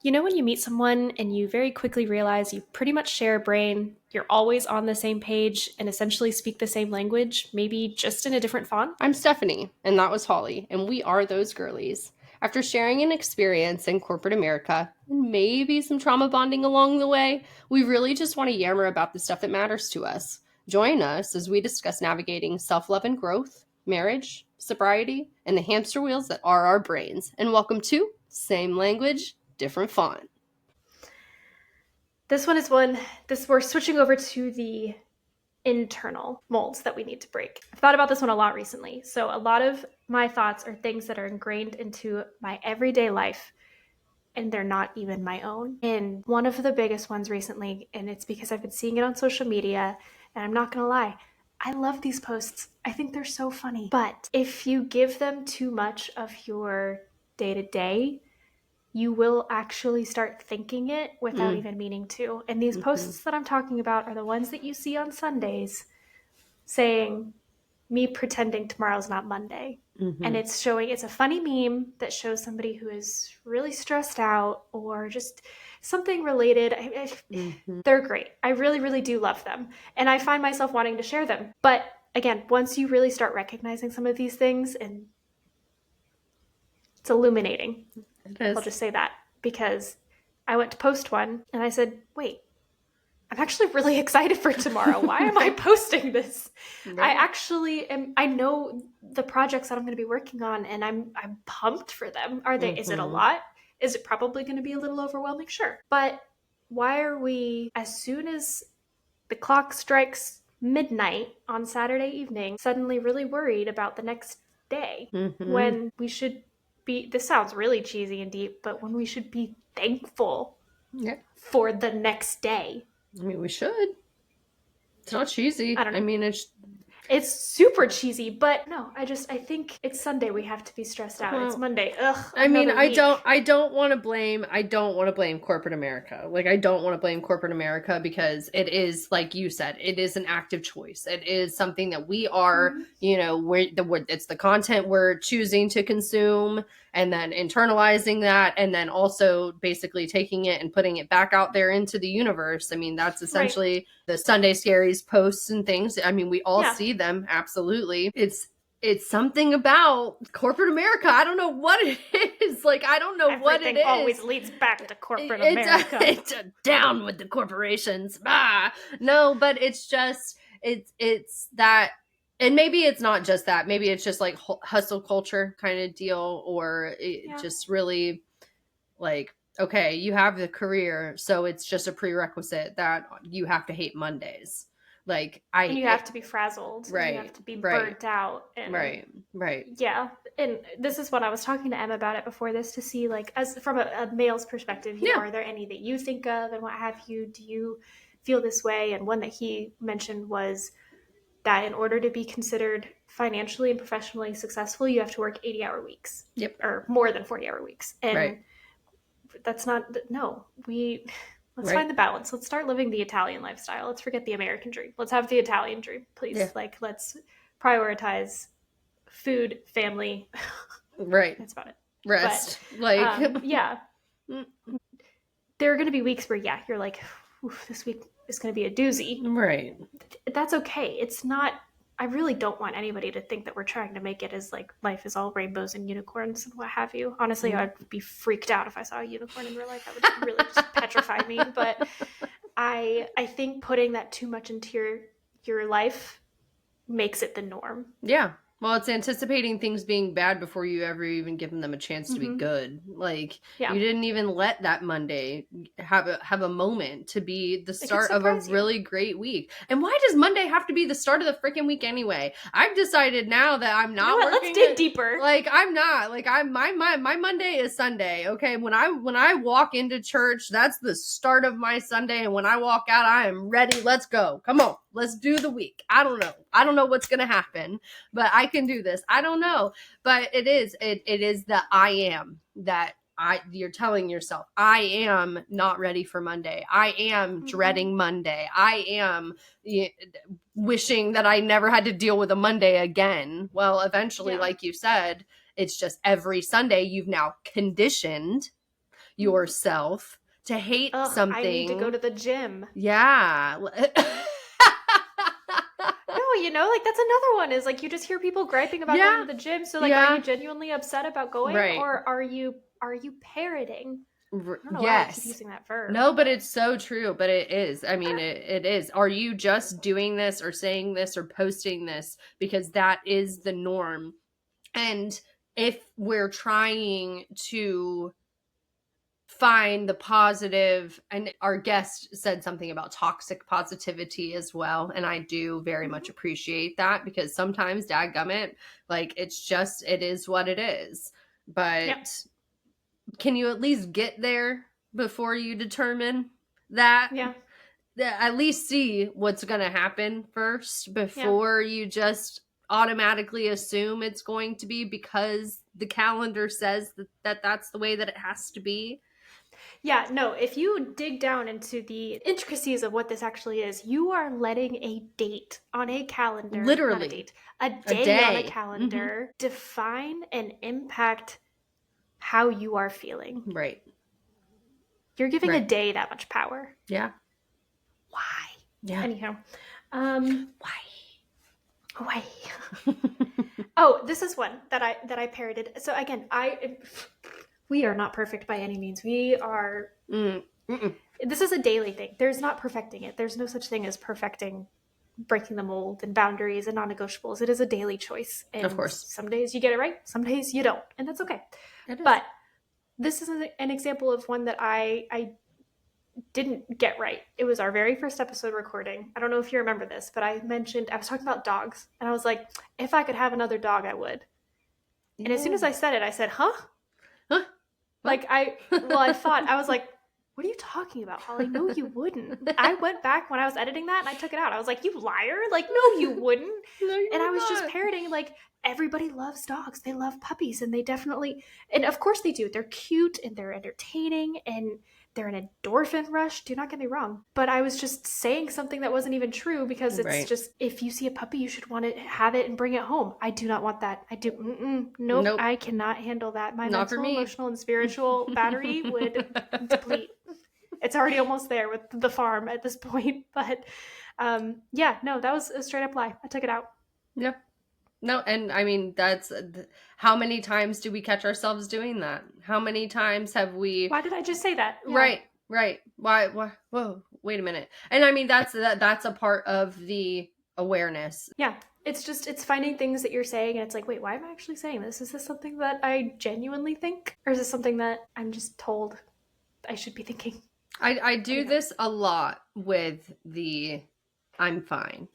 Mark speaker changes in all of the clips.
Speaker 1: You know when you meet someone and you very quickly realize you pretty much share a brain, you're always on the same page and essentially speak the same language, maybe just in a different font?
Speaker 2: I'm Stephanie, and that was Holly, and we are those girlies. After sharing an experience in corporate America, and maybe some trauma bonding along the way, we really just want to yammer about the stuff that matters to us. Join us as we discuss navigating self-love and growth, marriage, sobriety, and the hamster wheels that are our brains. And welcome to Same Language, Different Font.
Speaker 1: This one is we're switching over to the internal molds that we need to break. I've thought about this one a lot recently. So a lot of my thoughts are things that are ingrained into my everyday life and they're not even my own. And one of the biggest ones recently, and it's because I've been seeing it on social media, and I'm not gonna lie, I love these posts. I think they're so funny. But if you give them too much of your day-to-day, you will actually start thinking it without even meaning to. And these posts that I'm talking about are the ones that you see on Sundays saying, me pretending tomorrow's not Monday. And it's a funny meme that shows somebody who is really stressed out or just something related. They're great. I really, really do love them. And I find myself wanting to share them. But again, once you really start recognizing some of these things, and it's illuminating. I'll just say that, because I went to post one and I said, wait, I'm actually really excited for tomorrow. Why am I posting this? Right. I know the projects that I'm going to be working on, and I'm pumped for them. Is it a lot? Is it probably going to be a little overwhelming? Sure. But why are we, as soon as the clock strikes midnight on Saturday evening, suddenly really worried about the next day when we should be, this sounds really cheesy and deep, but when we should be thankful for the next day?
Speaker 2: I mean, we should. It's not cheesy.
Speaker 1: I don't know.
Speaker 2: I mean,
Speaker 1: it's super cheesy, but no, I think it's Sunday. We have to be stressed out. It's Monday. Ugh.
Speaker 2: I mean, I don't want to blame corporate America. Like, I don't want to blame corporate America, because it is, like you said, it is an active choice. It is something that we are, it's the content we're choosing to consume, and then internalizing that, and then also basically taking it and putting it back out there into the universe. I mean, that's essentially the Sunday Scaries posts and things. I mean, we all see them. Absolutely. It's something about corporate America. I don't know what it is. Like, I don't know what it is.
Speaker 1: Everything always leads back to corporate America.
Speaker 2: It's down with the corporations. No, but it's just, it's that. And maybe it's not just that. Maybe it's just like hustle culture kind of deal, or just really like, okay, you have the career, so it's just a prerequisite that you have to hate Mondays. Like,
Speaker 1: and you have to be frazzled. Right. You have to be burnt out. And,
Speaker 2: right.
Speaker 1: Yeah. And this is what I was talking to Em about it before this, to see, like, as from a male's perspective, are there any that you think of and what have you? Do you feel this way? And one that he mentioned was that in order to be considered financially and professionally successful, you have to work 80-hour weeks.
Speaker 2: Yep.
Speaker 1: Or more than 40-hour weeks. And that's not, no, let's find the balance. Let's start living the Italian lifestyle. Let's forget the American dream. Let's have the Italian dream, please. Yeah. Like, let's prioritize food, family.
Speaker 2: Right.
Speaker 1: That's about it.
Speaker 2: Rest.
Speaker 1: But, yeah. There are going to be weeks where, you're like, this week is going to be a doozy.
Speaker 2: Right.
Speaker 1: That's okay. It's not, I really don't want anybody to think that we're trying to make it as like life is all rainbows and unicorns and what have you. Honestly, I'd be freaked out if I saw a unicorn in real life. That would really just petrify me. But I think putting that too much into your life makes it the norm.
Speaker 2: Yeah. Well, it's anticipating things being bad before you ever even given them a chance to be good. Like, you didn't even let that Monday have a moment to be the start of a really great week. And why does Monday have to be the start of the freaking week anyway? I've decided now that I'm not working.
Speaker 1: Let's dig deeper.
Speaker 2: Like, I'm not. Like, my Monday is Sunday. Okay, when I walk into church, that's the start of my Sunday, and when I walk out, I am ready. Let's go. Come on. Let's do the week. I don't know what's going to happen, but I can do this. I don't know, but it is the I am that you're telling yourself, I am not ready for Monday. I am dreading Monday. I am wishing that I never had to deal with a Monday again. Well, eventually, like you said, it's just every Sunday you've now conditioned yourself, to hate something.
Speaker 1: I need to go to the gym.
Speaker 2: Yeah.
Speaker 1: No, like that's another one is like you just hear people griping about going to the gym. So like, are you genuinely upset about going, or are you parroting? I don't know why I keep using that verb.
Speaker 2: No, but it's so true. But it is. I mean, it is. Are you just doing this or saying this or posting this because that is the norm? And if we're trying to find the positive, and our guest said something about toxic positivity as well, and I do very much appreciate that, because sometimes, dadgummit, like it is what it is. But can you at least get there before you determine that?
Speaker 1: Yeah.
Speaker 2: At least see what's going to happen first before you just automatically assume it's going to be because the calendar says that that's the way that it has to be.
Speaker 1: Yeah, no, if you dig down into the intricacies of what this actually is, you are letting a date on a calendar,
Speaker 2: literally
Speaker 1: a day on a calendar, define and impact how you are feeling.
Speaker 2: Right.
Speaker 1: You're giving a day that much power.
Speaker 2: Yeah.
Speaker 1: Why?
Speaker 2: Yeah.
Speaker 1: Anyhow.
Speaker 2: Why?
Speaker 1: Oh, this is one that I parroted. So again, we are not perfect by any means. We are. This is a daily thing. There's not perfecting it. There's no such thing as perfecting breaking the mold and boundaries and non-negotiables. It is a daily choice. And
Speaker 2: of course.
Speaker 1: Some days you get it right. Some days you don't. And that's okay. But this is an example of one that I didn't get right. It was our very first episode recording. I don't know if you remember this, but I was talking about dogs. And I was like, if I could have another dog, I would. Yeah. And as soon as I said it, I said, huh? Like I was like, what are you talking about, Holly? No, you wouldn't. I went back when I was editing that and I took it out. I was like, you liar. Like, no, you wouldn't. And I was just parroting, like, everybody loves dogs. They love puppies, and they definitely, and of course they do. They're cute and they're entertaining and they're an endorphin rush. Do not get me wrong. But I was just saying something that wasn't even true, because it's just, if you see a puppy, you should want to have it and bring it home. I do not want that. Nope. I cannot handle that. My mental, emotional, and spiritual battery would deplete. It's already almost there with the farm at this point. But that was a straight up lie. I took it out.
Speaker 2: Yeah. No, and I mean, that's how many times do we catch ourselves doing that? How many times have we?
Speaker 1: Why did I just say that?
Speaker 2: Yeah. Right. Why? Whoa, wait a minute. And I mean, that's a part of the awareness.
Speaker 1: Yeah. It's finding things that you're saying and it's like, wait, why am I actually saying this? Is this something that I genuinely think? Or is this something that I'm just told I should be thinking?
Speaker 2: I do this a lot with the I'm fine.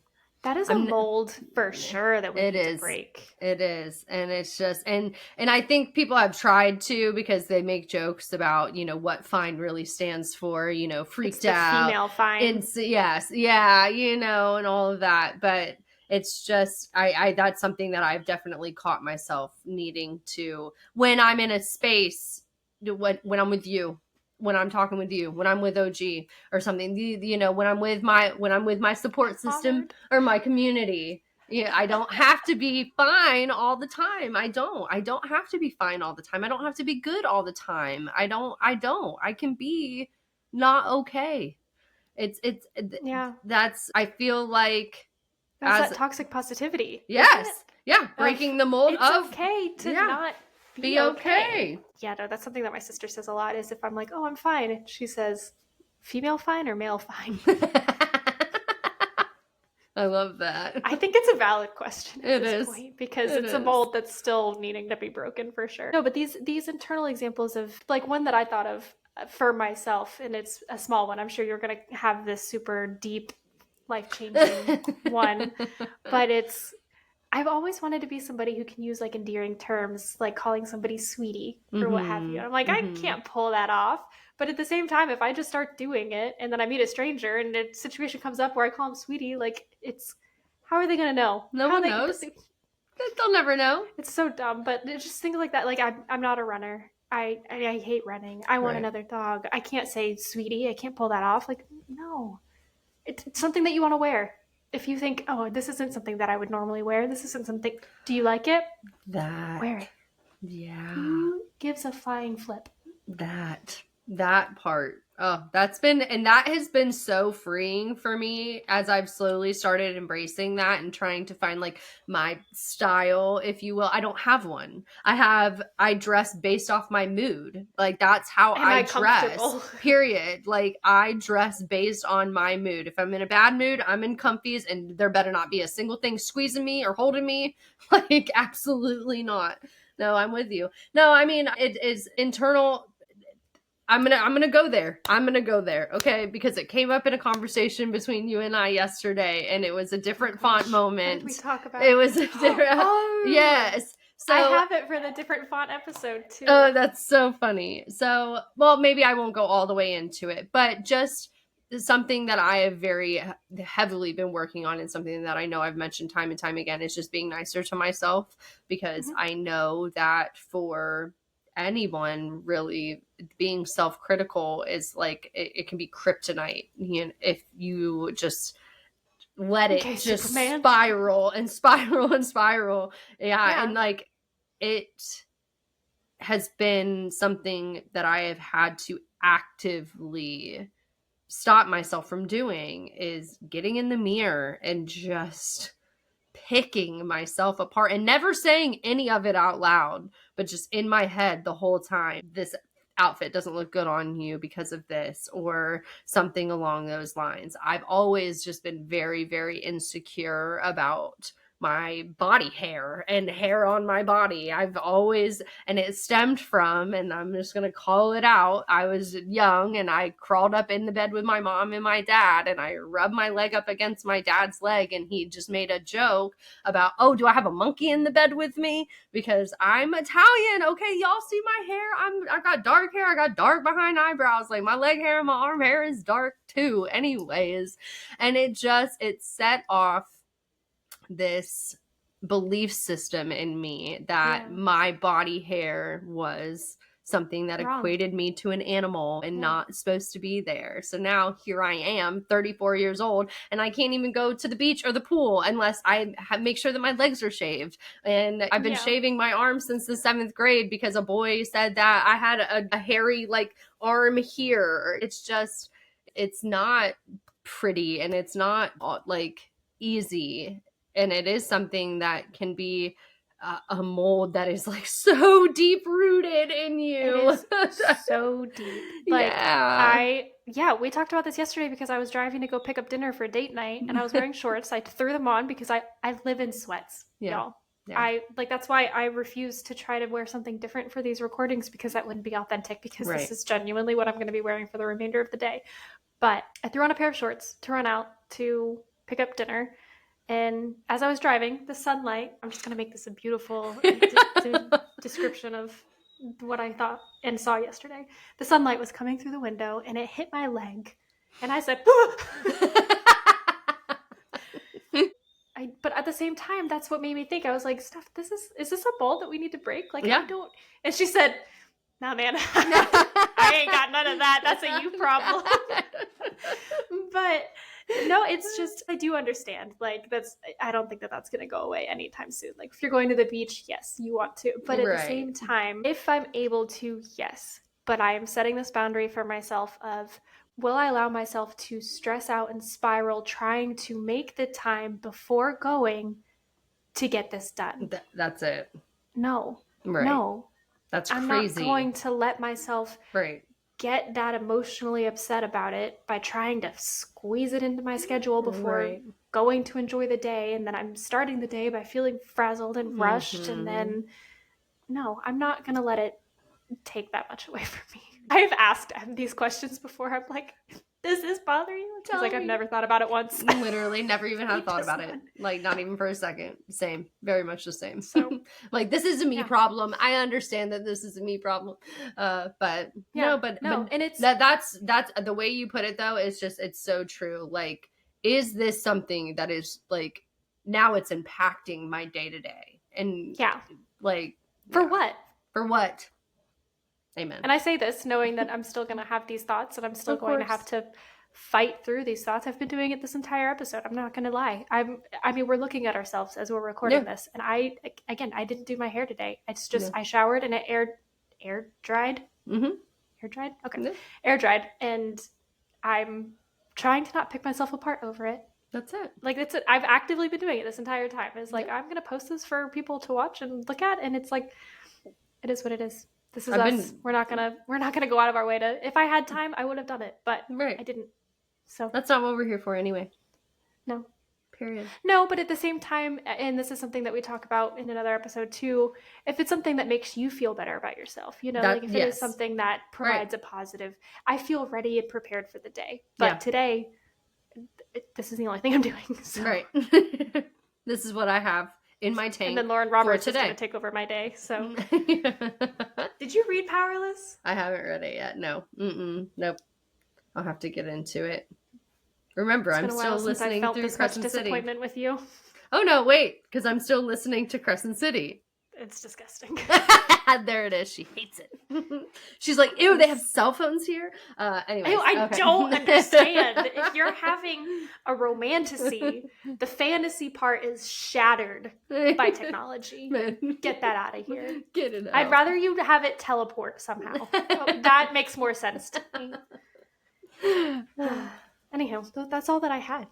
Speaker 1: That is a mold for sure that we need to break.
Speaker 2: It is. And it's just, and I think people have tried to, because they make jokes about, what fine really stands for, freaked
Speaker 1: it's the
Speaker 2: out.
Speaker 1: Female fine.
Speaker 2: Yes. Yeah. And all of that. But it's just, I that's something that I've definitely caught myself needing to, when I'm in a space, when I'm with you, when I'm talking with you, when I'm with OG or something, when I'm with my support system or my community, I don't have to be fine all the time. I don't have to be fine all the time. I don't have to be good all the time. I can be not okay. I feel like
Speaker 1: that's that toxic positivity.
Speaker 2: Yes. Yeah. Breaking the mold
Speaker 1: it's okay to not be okay. Yeah, no, that's something that my sister says a lot, is if I'm like, oh, I'm fine, she says, female fine or male fine?
Speaker 2: I love that.
Speaker 1: I think it's a valid question at this point, because it's a mold that's still needing to be broken for sure. No, but these internal examples of, like, one that I thought of for myself, and it's a small one. I'm sure you're going to have this super deep, life-changing one, but I've always wanted to be somebody who can use like endearing terms, like calling somebody sweetie or what have you. And I'm like, I can't pull that off. But at the same time, if I just start doing it and then I meet a stranger and a situation comes up where I call him sweetie, like, how are they going to know?
Speaker 2: No one knows. They'll never know.
Speaker 1: It's so dumb. But just things like that. Like, I'm not a runner. I hate running. I want another dog. I can't say sweetie. I can't pull that off. Like, no. It's something that you want to wear. If you think, oh, this isn't something that I would normally wear, this isn't something, do you like it?
Speaker 2: Wear
Speaker 1: it.
Speaker 2: Yeah.
Speaker 1: Who gives a flying flip?
Speaker 2: That part. Oh, that has been so freeing for me as I've slowly started embracing that and trying to find like my style, if you will. I don't have one. I dress based off my mood. Like that's how
Speaker 1: Am
Speaker 2: I
Speaker 1: I
Speaker 2: dress.
Speaker 1: comfortable?
Speaker 2: Period. Like I dress based on my mood. If I'm in a bad mood, I'm in comfies and there better not be a single thing squeezing me or holding me. Like absolutely not. No, I'm with you. No, I mean it is internal. I'm gonna go there. I'm gonna go there, okay? Because it came up in a conversation between you and I yesterday, and it was a different font moment.
Speaker 1: What did we talk about?
Speaker 2: It was a different.
Speaker 1: Oh,
Speaker 2: yes. So
Speaker 1: I have it for the different font episode too.
Speaker 2: oh, that's so funny. So, well, maybe I won't go all the way into it, but just something that I have very heavily been working on, and something that I know I've mentioned time and time again, is just being nicer to myself, because I know that for anyone really, being self-critical is like it can be kryptonite, you know, if you just let it
Speaker 1: Okay,
Speaker 2: just
Speaker 1: Superman.
Speaker 2: spiral and spiral and spiral. Yeah, and like it has been something that I have had to actively stop myself from doing, is getting in the mirror and just picking myself apart and never saying any of it out loud, but just in my head the whole time. This outfit doesn't look good on you because of this, or something along those lines. I've always just been very, very insecure about my body hair and hair on my body. I've always, and it stemmed from, and I'm just going to call it out, I was young and I crawled up in the bed with my mom and my dad, and I rubbed my leg up against my dad's leg, and he just made a joke about, oh, do I have a monkey in the bed with me? Because I'm Italian. Okay, y'all see my hair? I got dark hair. I got dark behind eyebrows. Like my leg hair and my arm hair is dark too anyways. And it set off this belief system in me that my body hair was something that equated me to an animal and not supposed to be there. So now here I am, 34 years old, and I can't even go to the beach or the pool unless I make sure that my legs are shaved. And I've been shaving my arms since the 7th grade because a boy said that I had a hairy like arm here. It's not pretty, and it's not like easy, and it is something that can be a mold that is like so deep rooted in you.
Speaker 1: It is so deep. Like we talked about this yesterday because I was driving to go pick up dinner for date night, and I was wearing shorts. I threw them on because I live in sweats, y'all. I like, that's why I refuse to try to wear something different for these recordings, because that wouldn't be authentic, because this is genuinely what I'm going to be wearing for the remainder of the day. But I threw on a pair of shorts to run out to pick up dinner. And as I was driving, the sunlight, I'm just going to make this a beautiful description of what I thought and saw yesterday. The sunlight was coming through the window and it hit my leg. And I said, but at the same time, that's what made me think. I was like, Steph, is this a mold that we need to break? Like, I don't. And she said, nah, man, I ain't got none of that. That's a you problem. But no, it's just, I do understand. Like, I don't think that that's going to go away anytime soon. Like, if you're going to the beach, yes, you want to. But at the same time, if I'm able to, yes. But I am setting this boundary for myself of, will I allow myself to stress out and spiral trying to make the time before going to get this done?
Speaker 2: That's it.
Speaker 1: No. No.
Speaker 2: That's crazy.
Speaker 1: I'm not going to let myself get that emotionally upset about it by trying to squeeze it into my schedule before going to enjoy the day. And then I'm starting the day by feeling frazzled and rushed. And then, no, I'm not going to let it take that much away from me. I've asked these questions before. I'm like, does this bother you? She's like, I've never thought about it once.
Speaker 2: Literally never even had thought about it. Like, not even for a second. Same. Very much the same. So, like, this is a me problem. I understand that this is a me problem. But and it's that's the way you put it though, is just, it's so true. Like, is this something that is like, now it's impacting my day to day? And like,
Speaker 1: for what?
Speaker 2: For what? Amen.
Speaker 1: And I say this knowing that I'm still going to have these thoughts, and I'm still going to have to fight through these thoughts. I've been doing it this entire episode. I'm not going to lie. I mean, we're looking at ourselves as we're recording this. And I didn't do my hair today. It's just, I showered and it air dried. Air air dried. Okay,
Speaker 2: Yeah.
Speaker 1: air dried, and I'm trying to not pick myself apart over it.
Speaker 2: That's it.
Speaker 1: Like it's I've actively been doing it this entire time. It's like
Speaker 2: Yeah.
Speaker 1: I'm gonna post this for people to watch and look at, and it's like it is what it is. This is
Speaker 2: I've
Speaker 1: us.
Speaker 2: been
Speaker 1: We're not gonna go out of our way to. If I had time, I would have done it, but
Speaker 2: right.
Speaker 1: I didn't. So
Speaker 2: That's not what we're here for anyway.
Speaker 1: no.
Speaker 2: Period.
Speaker 1: No, but at the same time, and this is something that we talk about in another episode too, if it's something that makes you feel better about yourself, you know,
Speaker 2: That,
Speaker 1: like if it
Speaker 2: yes.
Speaker 1: is something that provides a positive, I feel ready and prepared for the day. But
Speaker 2: Yeah.
Speaker 1: today, this is the only thing I'm doing. So.
Speaker 2: Right. This is what I have in my tank.
Speaker 1: And then Lauren Roberts
Speaker 2: for
Speaker 1: is
Speaker 2: today.
Speaker 1: going to take over my day. So,
Speaker 2: Yeah.
Speaker 1: did you read Powerless?
Speaker 2: I haven't read it yet. No. Nope. I'll have to get into it. Remember,
Speaker 1: It's
Speaker 2: I'm
Speaker 1: been a
Speaker 2: still
Speaker 1: while since I
Speaker 2: listening
Speaker 1: felt
Speaker 2: through
Speaker 1: this much
Speaker 2: Crescent City.
Speaker 1: disappointment with you.
Speaker 2: Oh no, wait, because I'm still listening to Crescent City.
Speaker 1: It's disgusting.
Speaker 2: There it is. She hates it. She's like, ew, they have cell phones here? Anyways,
Speaker 1: Ew, I
Speaker 2: okay.
Speaker 1: don't understand. If you're having a romantasy, the fantasy part is shattered by technology.
Speaker 2: Man.
Speaker 1: Get that out of here.
Speaker 2: Get it out.
Speaker 1: I'd rather you have it teleport somehow. That makes more sense to me. Anyhow, that's all that I had.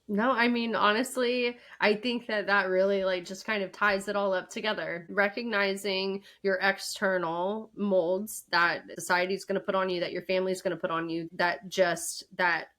Speaker 2: No, I mean, honestly, I think that really like just kind of ties it all up together. Recognizing your external molds that society's going to put on you, that your family's going to put on you, that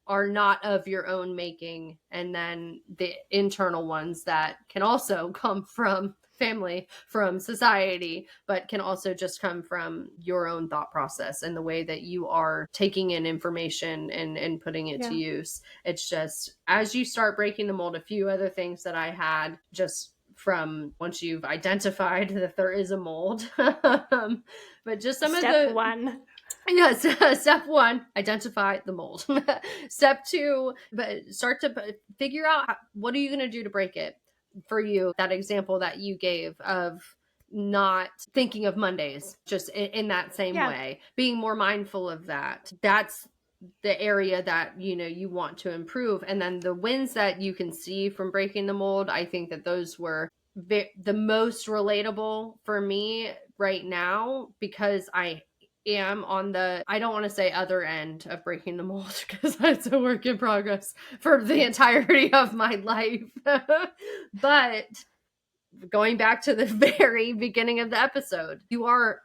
Speaker 2: are not of your own making. And then the internal ones that can also come from family, from society, but can also just come from your own thought process and the way that you are taking in information and putting it to use. It's just, as you start breaking the mold, a few other things that I had just from once you've identified that there is a mold, but just some
Speaker 1: Step
Speaker 2: of the...
Speaker 1: one.
Speaker 2: Yes, step one, identify the mold. Step two, but start to figure out what are you going to do to break it. For you, that example that you gave of not thinking of Mondays just in that same way, being more mindful of that's the area that you want to improve. And then the wins that you can see from breaking the mold, I think that those were the most relatable for me right now, because I am on the, I don't want to say other end of breaking the mold, because that's a work in progress for the entirety of my life. But going back to the very beginning of the episode, you are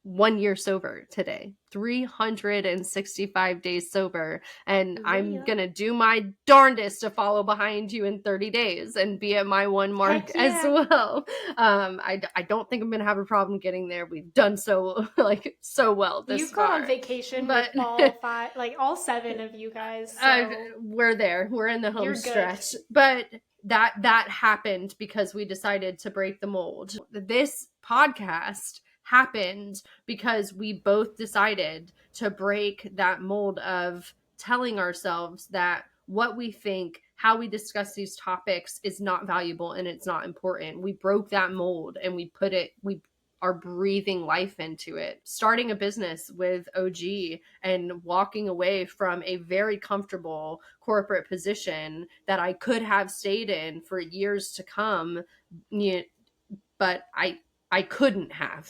Speaker 2: 1 year sober today, 365 days sober, and I'm gonna do my darndest to follow behind you in 30 days and be at my 1 mark as well. I don't think I'm gonna have a problem getting there. We've done so well this
Speaker 1: You've
Speaker 2: far.
Speaker 1: gone on vacation with all 7 of you guys. So.
Speaker 2: We're there. We're in the home stretch. But that happened because we decided to break the mold. This podcast happened because we both decided to break that mold of telling ourselves that what we think, how we discuss these topics is not valuable and it's not important. We broke that mold and we are breathing life into it. Starting a business with OG and walking away from a very comfortable corporate position that I could have stayed in for years to come, but I couldn't have.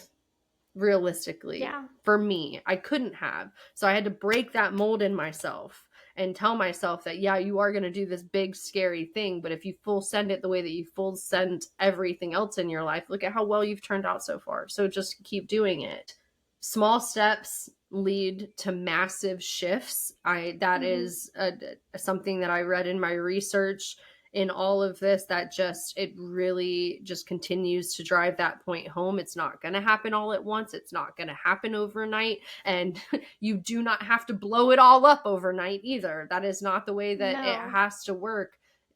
Speaker 2: Realistically, for me, I couldn't have. So I had to break that mold in myself and tell myself that, you are going to do this big, scary thing. But if you full send it the way that you full send everything else in your life, look at how well you've turned out so far. So just keep doing it. Small steps lead to massive shifts. That is something that I read in my research in all of this, that it really just continues to drive that point home. It's not going to happen all at once. It's not going to happen overnight. And you do not have to blow it all up overnight either. That is not the way that it has to work.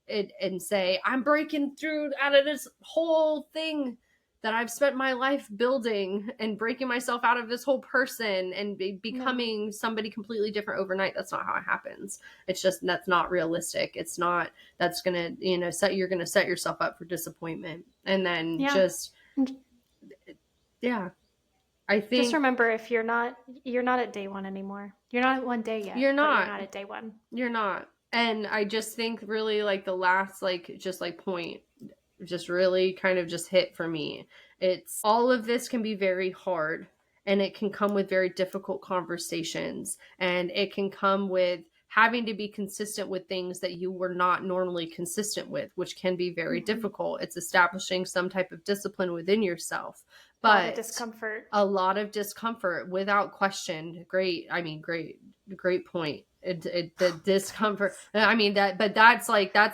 Speaker 2: And say, I'm breaking through out of this whole thing that I've spent my life building and breaking myself out of this whole person and becoming somebody completely different overnight. That's not how it happens. It's just, that's not realistic. It's not, that's going to, you're going to set yourself up for disappointment. And then I think
Speaker 1: just remember, if you're not at day 1 anymore. You're not at 1 day yet.
Speaker 2: You're not
Speaker 1: at day 1.
Speaker 2: You're not. And I just think really the last point just really kind of just hit for me. It's all of this can be very hard. and it can come with very difficult conversations, and it can come with having to be consistent with things that you were not normally consistent with, which can be very difficult. It's establishing some type of discipline within yourself, but
Speaker 1: a lot of discomfort
Speaker 2: without question. Great point. The discomfort. I mean but that's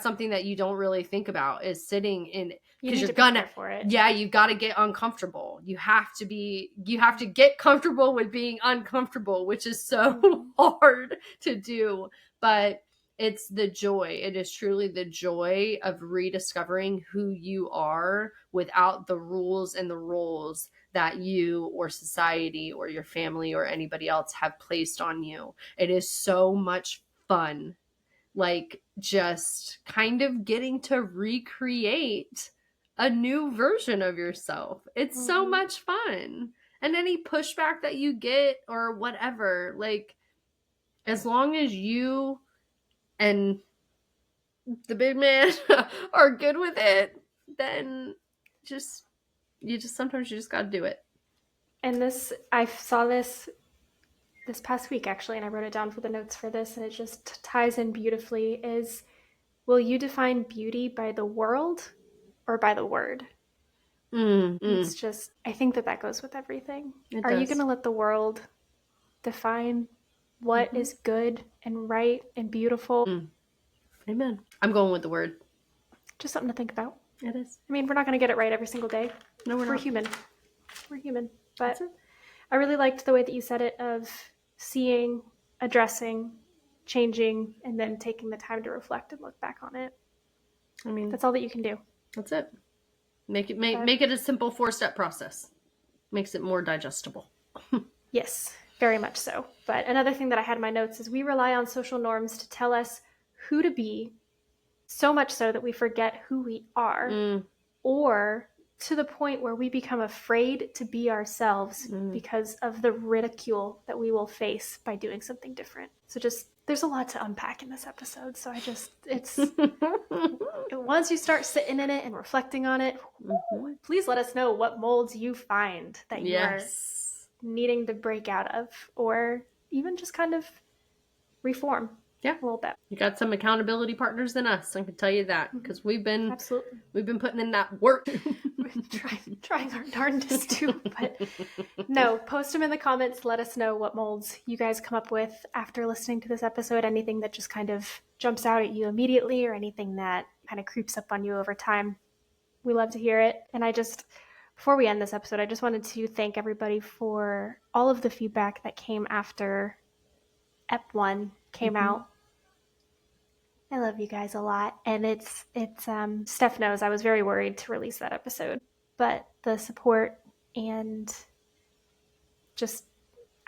Speaker 2: something that you don't really think about, is sitting in, because you're gonna
Speaker 1: for it.
Speaker 2: Yeah, you got to get uncomfortable. You have to get comfortable with being uncomfortable, which is so hard to do. But it's the joy. It is truly the joy of rediscovering who you are without the rules and the roles that you or society or your family or anybody else have placed on you. It is so much fun. Like, just kind of getting to recreate a new version of yourself. It's so much fun. And any pushback that you get or whatever, like, as long as you and the big man are good with it, then sometimes you just got to do it.
Speaker 1: And I saw this past week, actually, and I wrote it down for the notes for this, and it just ties in beautifully, is, will you define beauty by the world or by the word? It's just, I think that goes with everything. Are you going to let the world define what is good and right and beautiful?
Speaker 2: Amen. I'm going with the word.
Speaker 1: Just something to think about.
Speaker 2: It is.
Speaker 1: I mean, we're not going to get it right every single day.
Speaker 2: No, we're not.
Speaker 1: Human. We're human. But I really liked the way that you said it, of seeing, addressing, changing, and then taking the time to reflect and look back on it. I mean, that's all that you can do.
Speaker 2: That's it. Make it a simple 4-step process. Makes it more digestible.
Speaker 1: Yes, very much so. But another thing that I had in my notes is, we rely on social norms to tell us who to be, so much so that we forget who we are, or to the point where we become afraid to be ourselves because of the ridicule that we will face by doing something different. So there's a lot to unpack in this episode. So it's once you start sitting in it and reflecting on it, please let us know what molds you find that you are needing to break out of, or even just kind of reform. Yeah, a little bit.
Speaker 2: You got some accountability partners in us, I can tell you that, because we've been putting in that work.
Speaker 1: trying our darndest too. But no, post them in the comments. Let us know what molds you guys come up with after listening to this episode. Anything that just kind of jumps out at you immediately, or anything that kind of creeps up on you over time. We love to hear it. And before we end this episode, I just wanted to thank everybody for all of the feedback that came after Ep 1 came out. I love you guys a lot. And it's Steph knows I was very worried to release that episode, but the support and just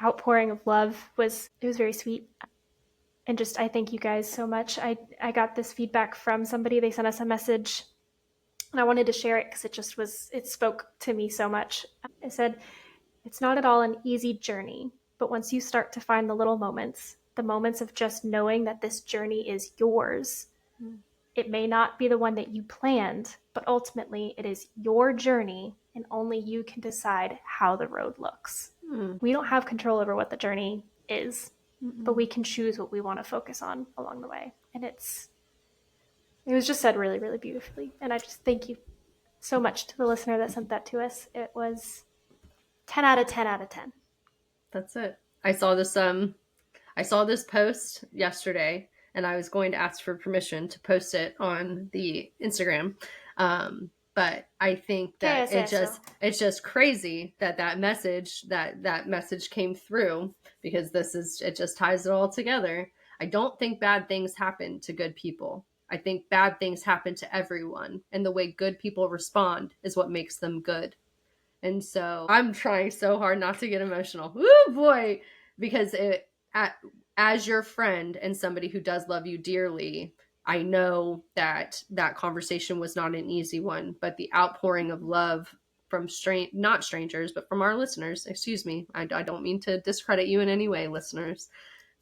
Speaker 1: outpouring of love was very sweet. And just, I thank you guys so much. I got this feedback from somebody. They sent us a message, and I wanted to share it because it spoke to me so much. It said, "It's not at all an easy journey, but once you start to find the little moments, the moments of just knowing that this journey is yours. It may not be the one that you planned, but ultimately it is your journey, and only you can decide how the road looks." We don't have control over what the journey is, but we can choose what we want to focus on along the way. And it was just said really, really beautifully. And I just thank you so much to the listener that sent that to us. It was 10 out of 10 out of 10.
Speaker 2: That's it. I saw this post yesterday, and I was going to ask for permission to post it on the Instagram. But I think that it's just crazy that message came through, because it just ties it all together. I don't think bad things happen to good people. I think bad things happen to everyone, and the way good people respond is what makes them good. And so I'm trying so hard not to get emotional. Ooh, boy, because as your friend and somebody who does love you dearly, I know that conversation was not an easy one, but the outpouring of love from not strangers, but from our listeners, excuse me. I don't mean to discredit you in any way, listeners.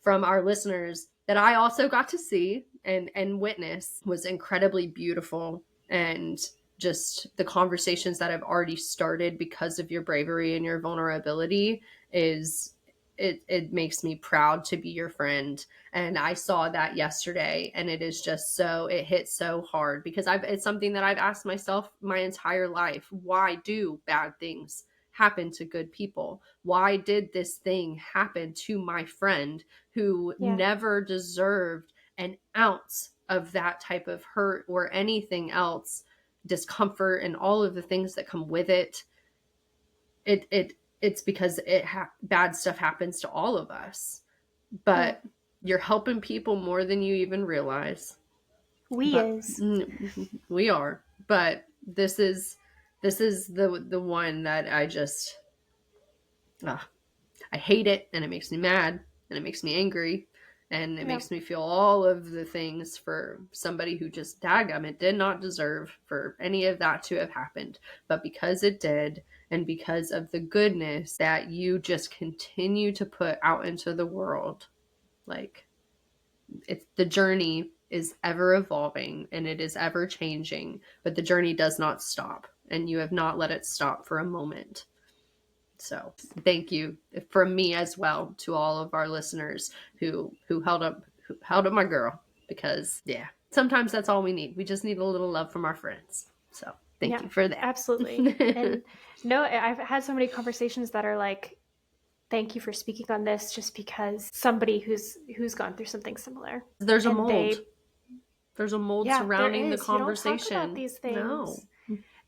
Speaker 2: From our listeners that I also got to see and witness was incredibly beautiful, and just the conversations that have already started because of your bravery and your vulnerability is it makes me proud to be your friend. And I saw that yesterday, and it is just so, it hits so hard because it's something that I've asked myself my entire life. Why do bad things happen to good people? Why did this thing happen to my friend who never deserved an ounce of that type of hurt or anything else, discomfort and all of the things that come with it? It's because bad stuff happens to all of us, but you're helping people more than you even realize. We are, but this is the one that I just, I hate it, and it makes me mad, and it makes me angry, and it makes me feel all of the things for somebody who just, dadgummit, did not deserve for any of that to have happened. But because it did, and because of the goodness that you just continue to put out into the world, like, the journey is ever evolving and it is ever changing, but the journey does not stop, and you have not let it stop for a moment. So thank you from me as well to all of our listeners who held up my girl, because sometimes that's all we need. We just need a little love from our friends. So thank you for that.
Speaker 1: Absolutely. And no, I've had so many conversations that are like, thank you for speaking on this, just because somebody who's gone through something similar.
Speaker 2: There's a mold. There's a mold surrounding the conversation.
Speaker 1: You don't talk about these things. No.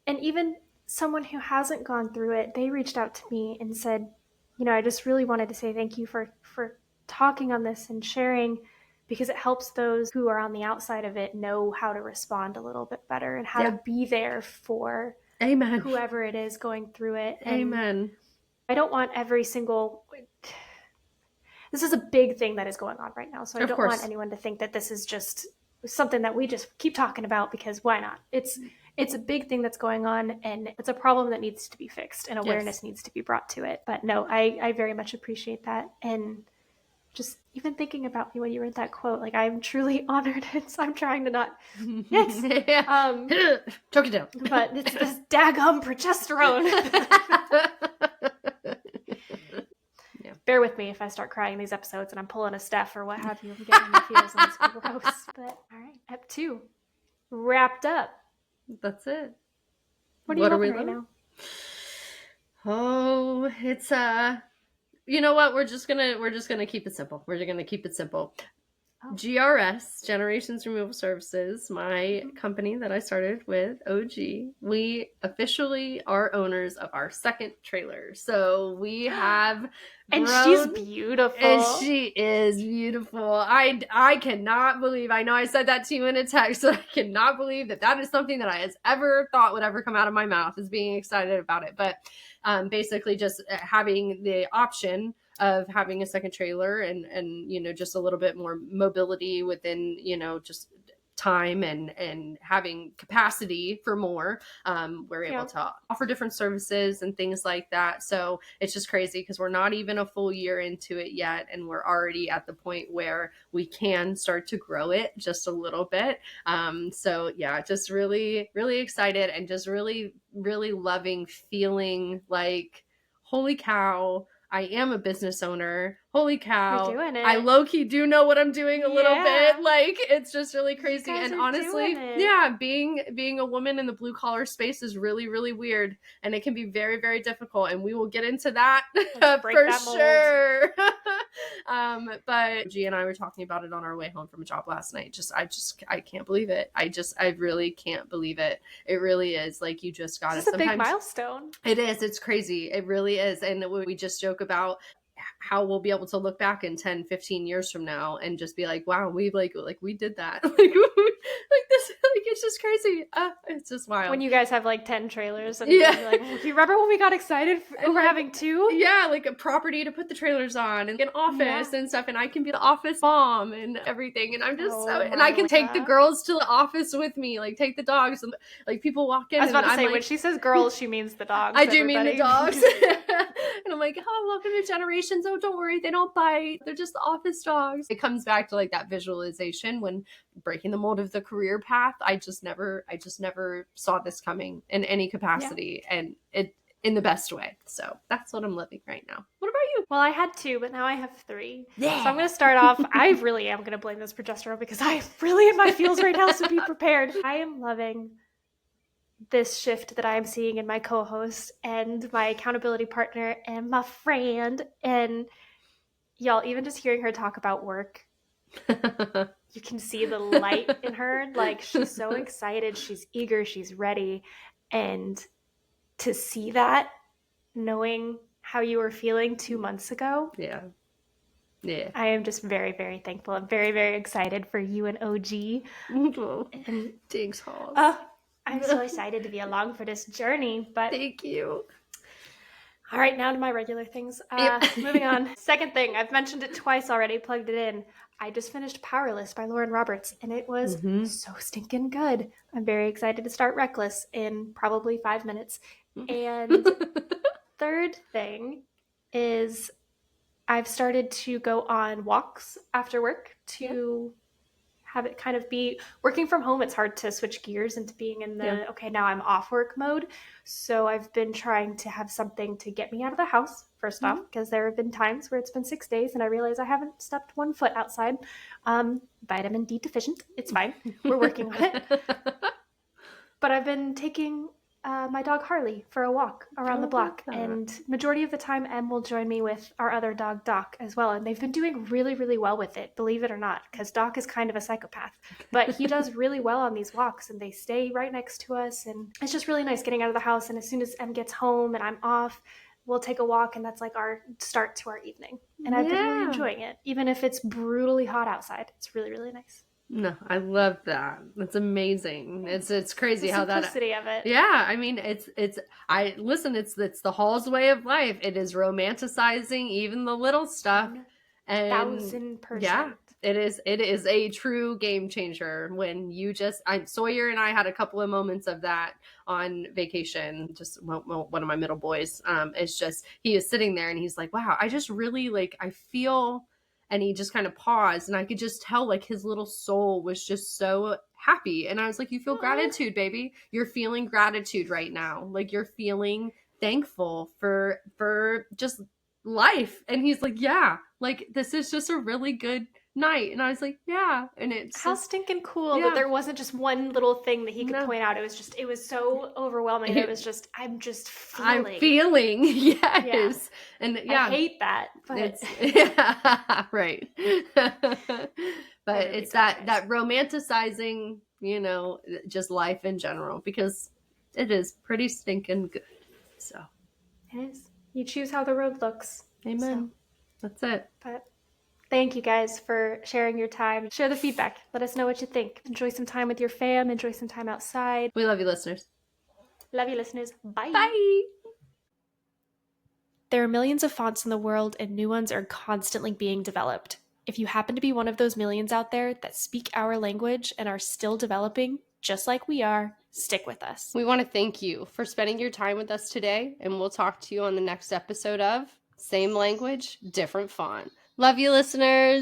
Speaker 1: And even someone who hasn't gone through it, they reached out to me and said, I just really wanted to say thank you for talking on this and sharing, because it helps those who are on the outside of it know how to respond a little bit better and how to be there for whoever it is going through it. And I don't want this is a big thing that is going on right now. So I don't want anyone to think that this is just something that we just keep talking about because why not? It's a big thing that's going on, and it's a problem that needs to be fixed, and awareness needs to be brought to it. But no, I very much appreciate that. And just even thinking about me when you read that quote, like, I'm truly honored. I'm trying to not,
Speaker 2: choke it down.
Speaker 1: But it's this daggum progesterone. Bear with me if I start crying these episodes and I'm pulling a Steph or what have you. I'm getting my feels on this gross. But all right, Ep 2 wrapped up.
Speaker 2: That's it.
Speaker 1: What are we right now?
Speaker 2: Oh, it's you know what? We're just gonna keep it simple. We're gonna keep it simple. GRS, Generations Removal Services, my company that I started with, OG, we officially are owners of our second trailer. So we have
Speaker 1: and she's beautiful.
Speaker 2: And she is beautiful. I cannot believe, I know I said that to you in a text, but I cannot believe that is something that I has ever thought would ever come out of my mouth, is being excited about it. But basically just having the option of having a second trailer and just a little bit more mobility within, just time and having capacity for more. We're able to offer different services and things like that. So it's just crazy because we're not even a full year into it yet, and we're already at the point where we can start to grow it just a little bit. So yeah, just really, really excited, and just really, really loving feeling like, holy cow, I am a business owner. Holy cow.
Speaker 1: You're doing it.
Speaker 2: I low-key do know what I'm doing a little bit. Like, it's just really crazy. And honestly, being a woman in the blue collar space is really, really weird. And it can be very, very difficult. And we will get into that for sure. But G and I were talking about it on our way home from a job last night. I can't believe it. I really can't believe it. It really is. Like, you just got
Speaker 1: It's a big milestone.
Speaker 2: It is. It's crazy. It really is. And we just joke about how we'll be able to look back in 10, 15 years from now and just be like, wow, we we did that. like this, it's just crazy. It's just wild.
Speaker 1: When you guys have like 10 trailers and you're like, you remember when we got excited over having 2?
Speaker 2: Yeah, like a property to put the trailers on and an office and stuff, and I can be the office mom and everything, and I'm just and I can take the girls to the office with me, like take the dogs, and like people walk in.
Speaker 1: I was about to say, when she says girls, she means the dogs.
Speaker 2: I do mean the dogs. And I'm like, oh, welcome to Generations. Oh, don't worry, they don't bite. They're just the office dogs. It comes back to like that visualization when breaking the mold of the career path. I just never saw this coming in any capacity, and it in the best way. So that's what I'm living right now. What about you?
Speaker 1: Well, I had 2, but now I have 3.
Speaker 2: Yeah.
Speaker 1: So I'm going to start off. I really am going to blame this progesterone because I'm really in my feels right now, so be prepared. I am loving this shift that I am seeing in my co-host and my accountability partner and my friend. And y'all, even just hearing her talk about work, you can see the light in her. Like, she's so excited, she's eager, she's ready. And to see that, knowing how you were feeling 2 months ago,
Speaker 2: Yeah.
Speaker 1: I am just very, very thankful. I'm very, very excited for you and OG. And
Speaker 2: thanks, Halls.
Speaker 1: I'm so excited to be along for this journey. But
Speaker 2: thank you.
Speaker 1: All right, now to my regular things. Moving on. Second thing, I've mentioned it twice already, plugged it in. I just finished Powerless by WAWLRN Roberts, and it was so stinking good. I'm very excited to start Reckless in probably 5 minutes. And third thing is I've started to go on walks after work to have it kind of be working from home. It's hard to switch gears into being in the, okay, now I'm off work mode. So I've been trying to have something to get me out of the house, first off, because there have been times where it's been 6 days and I realize I haven't stepped 1 foot outside. Vitamin D deficient. It's fine. We're working on it. But I've been taking my dog Harley for a walk around the block, and majority of the time Em will join me with our other dog Doc as well, and they've been doing really, really well with it, believe it or not, because Doc is kind of a psychopath, but he does really well on these walks, and they stay right next to us, and it's just really nice getting out of the house. And as soon as Em gets home and I'm off, we'll take a walk, and that's like our start to our evening, and I've been really enjoying it, even if it's brutally hot outside. It's really, really nice.
Speaker 2: No, I love that. That's amazing. It's crazy how that
Speaker 1: simplicity of it.
Speaker 2: Yeah, I mean, it's the Hall's way of life. It is romanticizing even the little stuff. And
Speaker 1: 1000%.
Speaker 2: Yeah, it is a true game changer when you just Sawyer and I had a couple of moments of that on vacation. Just one of my middle boys. It's just he is sitting there and he's like, wow, I just really I feel. And he just kind of paused, and I could just tell his little soul was just so happy. And I was like, you feel gratitude, baby. You're feeling gratitude right now. You're feeling thankful for just life. And he's like, yeah, this is just a really good night. And I was like, yeah. And it's
Speaker 1: how stinking cool that there wasn't just one little thing that he could point out. It was so overwhelming. It was just, I'm feeling.
Speaker 2: Yes. Yeah. And I
Speaker 1: hate that. But
Speaker 2: it's right. But it's that romanticizing, just life in general, because it is pretty stinking good. So
Speaker 1: it is. You choose how the road looks.
Speaker 2: Amen. So. That's it.
Speaker 1: But thank you guys for sharing your time. Share the feedback. Let us know what you think. Enjoy some time with your fam. Enjoy some time outside.
Speaker 2: We love you, listeners.
Speaker 1: Love you, listeners. Bye.
Speaker 2: Bye.
Speaker 1: There are millions of fonts in the world, and new ones are constantly being developed. If you happen to be one of those millions out there that speak our language and are still developing, just like we are, stick with us.
Speaker 2: We want to thank you for spending your time with us today, and we'll talk to you on the next episode of Same Language, Different Font. Love you, listeners.